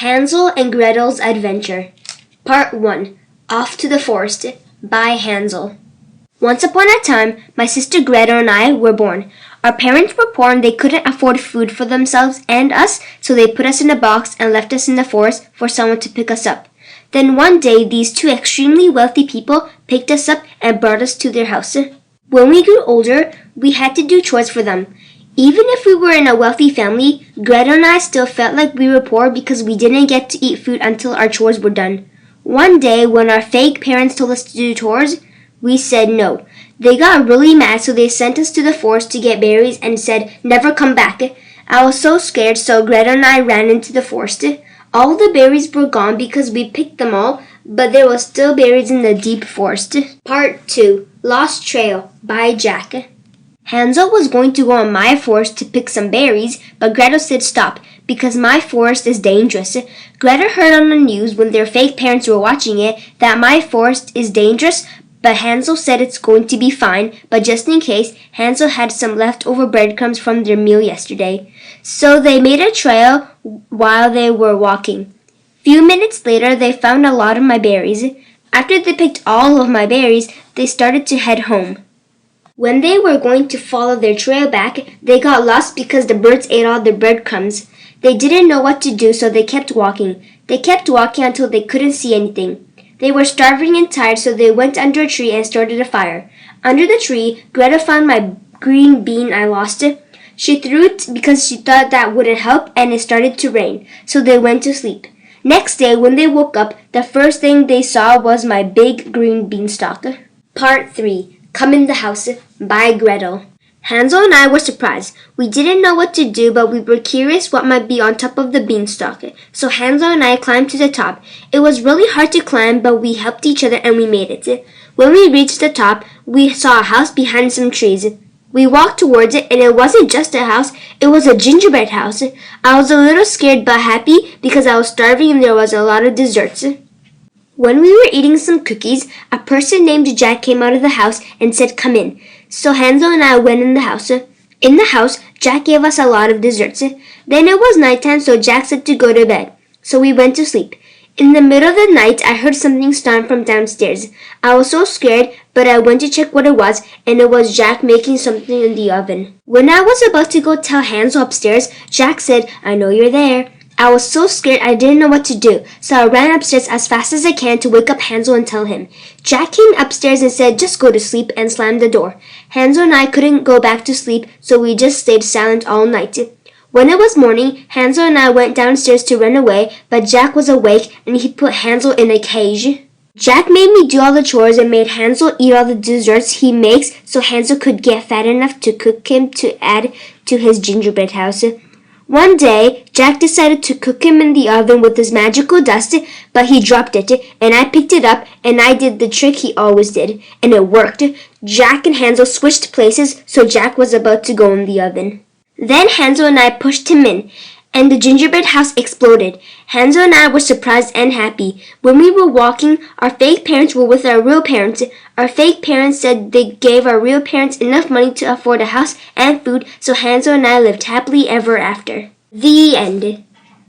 Hansel and Gretel's Adventure. Part 1. Off to the Forest by Hansel. Once upon a time, my sister Gretel and I were born. Our parents were poor and they couldn't afford food for themselves and us, so they put us in a box and left us in the forest for someone to pick us up. Then one day, these two extremely wealthy people picked us up and brought us to their house. When we grew older, we had to do chores for them. Even if we were in a wealthy family, Gretel and I still felt like we were poor because we didn't get to eat food until our chores were done. One day, when our fake parents told us to do chores, we said no. They got really mad, so they sent us to the forest to get berries and said, "Never come back." I was so scared, so Gretel and I ran into the forest. All the berries were gone because we picked them all, but there was still berries in the deep forest. Part 2. Lost Trail by Jack. Hansel was going to go on my forest to pick some berries, but Gretel said stop, because my forest is dangerous. Gretel heard on the news when their fake parents were watching it that my forest is dangerous, but Hansel said it's going to be fine, but just in case, Hansel had some leftover breadcrumbs from their meal yesterday. So they made a trail while they were walking. Few minutes later, they found a lot of my berries. After they picked all of my berries, they started to head home. When they were going to follow their trail back, they got lost because the birds ate all the breadcrumbs. They didn't know what to do, so they kept walking. They kept walking until they couldn't see anything. They were starving and tired, so they went under a tree and started a fire. Under the tree, Greta found my green bean I lost. She threw it because she thought that wouldn't help, and it started to rain, so they went to sleep. Next day, when they woke up, the first thing they saw was my big green beanstalk. Part 3. Come in the House by Gretel. Hansel and I were surprised. We didn't know what to do, but we were curious what might be on top of the beanstalk. So Hansel and I climbed to the top. It was really hard to climb, but we helped each other and we made it. When we reached the top, we saw a house behind some trees. We walked towards it, and it wasn't just a house, it was a gingerbread house. I was a little scared but happy because I was starving and there was a lot of desserts. When we were eating some cookies, a person named Jack came out of the house and said, "Come in." So Hansel and I went in the house. In the house, Jack gave us a lot of desserts. Then it was nighttime, so Jack said to go to bed. So we went to sleep. In the middle of the night, I heard something stomp from downstairs. I was so scared, but I went to check what it was, and it was Jack making something in the oven. When I was about to go tell Hansel upstairs, Jack said, "I know you're there." I was so scared I didn't know what to do, so I ran upstairs as fast as I can to wake up Hansel and tell him. Jack came upstairs and said, "Just go to sleep," and slammed the door. Hansel and I couldn't go back to sleep, so we just stayed silent all night. When it was morning, Hansel and I went downstairs to run away, but Jack was awake and he put Hansel in a cage. Jack made me do all the chores and made Hansel eat all the desserts he makes so Hansel could get fat enough to cook him to add to his gingerbread house. One day, Jack decided to cook him in the oven with his magical dust, but he dropped it, and I picked it up, and I did the trick he always did, and it worked. Jack and Hansel switched places, so Jack was about to go in the oven. Then Hansel and I pushed him in, and the gingerbread house exploded. Hansel and I were surprised and happy. When we were walking, our fake parents were with our real parents. Our fake parents said they gave our real parents enough money to afford a house and food, so Hansel and I lived happily ever after. The end.